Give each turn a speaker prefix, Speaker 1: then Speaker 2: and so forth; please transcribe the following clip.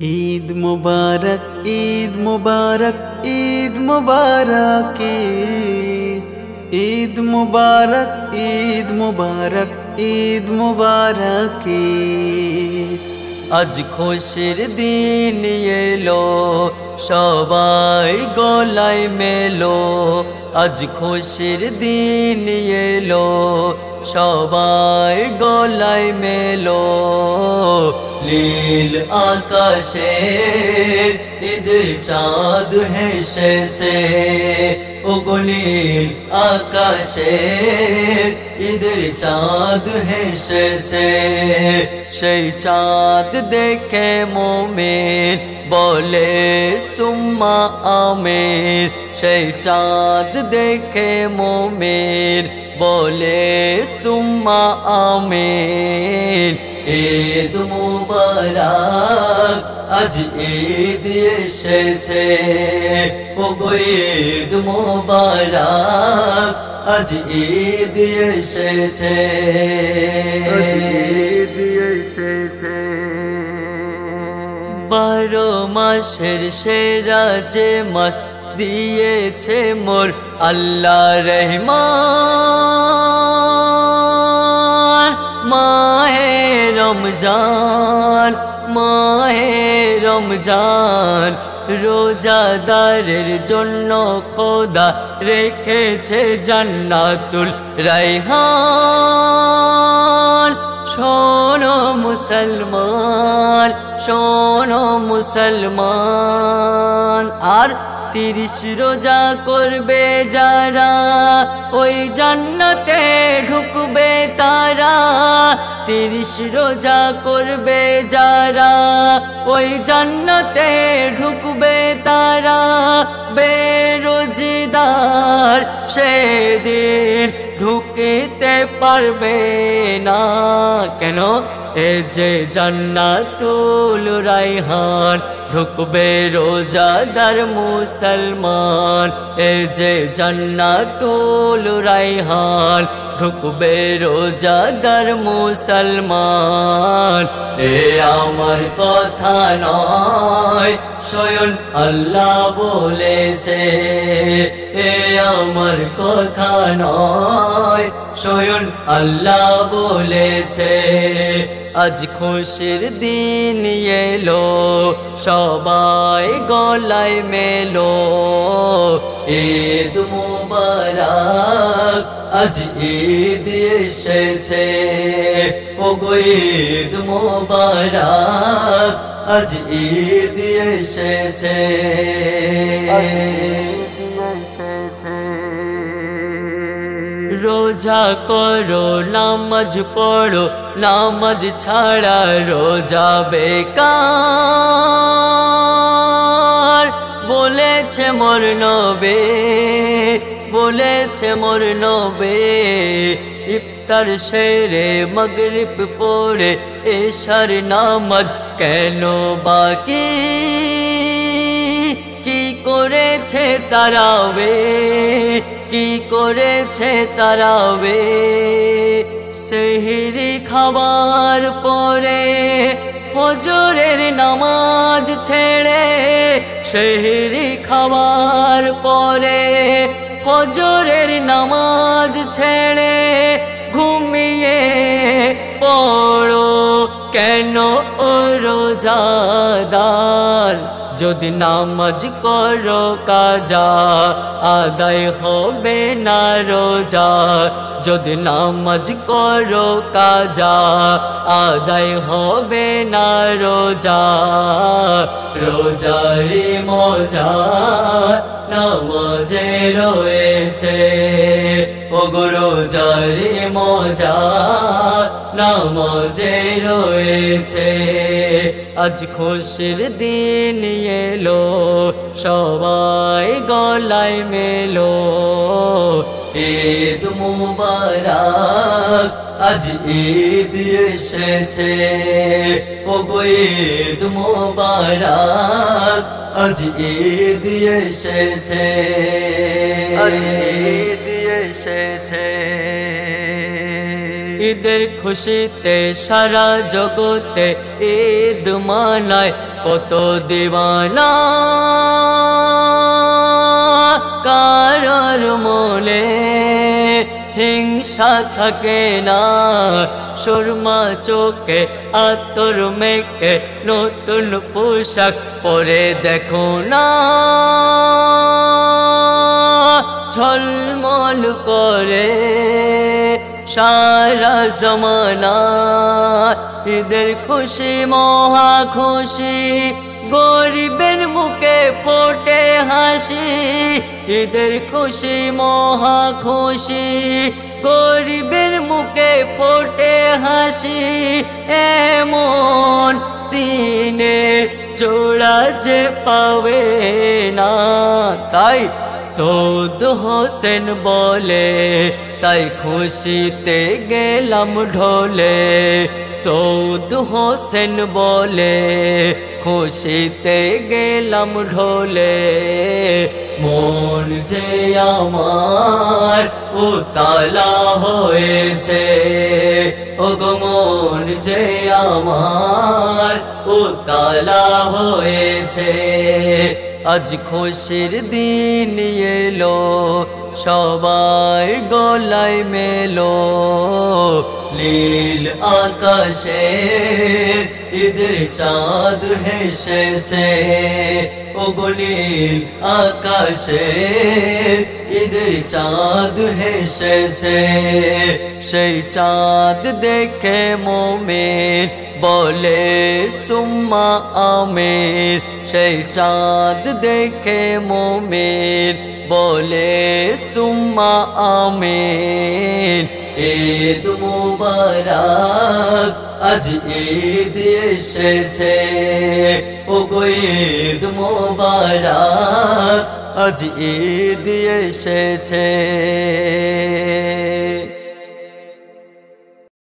Speaker 1: ईद मुबारक ईद मुबारक ईद मुबारक ईद मुबारक ईद मुबारक ईद मुबारक। आज खुशिर दिन एलो सबाई गलाय मेलो। आज खुशिर दिन एलो सबाई गलाय मेलो। নীল আকাশের ঈদের চাঁদ হেসেছে, ওগো নীল আকাশের ঈদের চাঁদ হেসেছে। সেই চাঁদ দেখে মোমেন বলে সুম্মা আমিন। সেই চাঁদ দেখে মোমেন বলে সুম্মা আমিন। ঈদ মুবারক আজ ঈদ এসেছে, ওগো ঈদ মুবারক আজ ঈদ এসেছে। ঈদ এসেছে। 12 মাসের সেরা যে মাস দিয়েছে মোর আল্লাহ রহমান। মাহে রমজান মাহে রমজান। রোজাদারের জন্য খোদা রেখেছে জান্নাতুল রায়হান। শোনো মুসলমান শোনো মুসলমান। আর 30 রোজা করবে যারা ওই জান্নাতে ঢুকবে তারা। 30 রোজা করবে যারা ওই জান্নাতে ঢুকবে তারা। বেরোজগার সেদিন ঢুকতে পারবে না। কেন? এ যে জান্নাতুল রায়হান ঢুকবে রোজাদার মুসলমান। এ যে জান্নাতুল রায়হান ঢুকবে রোজাদার মুসলমান। এ আমার কথা নয় স্বয়ং আল্লাহ বলেছে। এ আমার কথা নয় স্বয়ং আল্লাহ বলেছে। আজ খুশির দিন এলো সবাই গলায় মেলো। ঈদ মুবারক আজ ঈদ এসেছে, ওগো ঈদ মুবারক আজ ঈদ এসেছে। রোজা করো নামাজ পড়ো, নামাজ ছাড়া রোজা বেকার। বলেছে মোর নবী বলেছে মোর নবী। ইফতার সেরে মাগরিব পড়ে এশার নামাজ কেন বাকি? কি করেছে তারাবে কি করেছে তারাবে? সেহরি খাবার পরে ফজরের নামাজ ছেড়ে। সেহরি খাবার পরে ফজরের নামাজ ছেড়ে ঘুমিয়ে পড়ো কেন ও রোজাদার? যদি নামাজ করো কাজা আদায় হবে না রোজা। যদি নামাজ করো কাজা আদায় হবে না রোজা। রোজারি মজা নামাজে রয়েছে, ওগো রোজারি মজা নামাজে রয়েছে। আজ খুশির দিন এলো সবাই গলায় মেলো। ঈদ মুবারক আজ ঈদ এসেছে, ওগো ঈদ মুবারক আজ ঈদ এসেছে। ঈদ এসেছে। ঈদের খুশিতে সারা জগতে ঈদ মানায় কত দিওয়ানা কারোর মনে হিংসা থাকে না সুরমা চোখে আতর মেখে নতুন পোশাক পরে দেখো না ঝলমল করে সারা জমানা ঈদের খুশি মহা খুশি গরিবের মুখে ফোটে হাসি ঈদের খুশি মহা খুশি গরিবের মুখে ফোটে হাসি এমন দিনের জোড়া যে পাবে না তাই সৌদ হোসেন বলে তাই খুশিতে গেলাম ঢোলে সৌদ হোসেন বলে খুশিতে গেলাম ঢোলে মন যে আমার উতালা হয়েছে ওগো মন যে আমার উতালা হয়েছে আজ খুশির দিন এলো সবাই গলায় মেলো নীল আকাশে ঈদের চাঁদ হেসেছে ওগো নীল আকাশে ঈদের চাঁদ হেসেছে সেই চাঁদ দেখে মোমেন বলে সুম্মা আমিন সেই চাঁদ দেখে মোমেন বলে সুম্মা আমিন ঈদ মুবারক আজ ঈদ এসেছে ওগো ঈদ মুবারক আজ ঈদ এসেছে।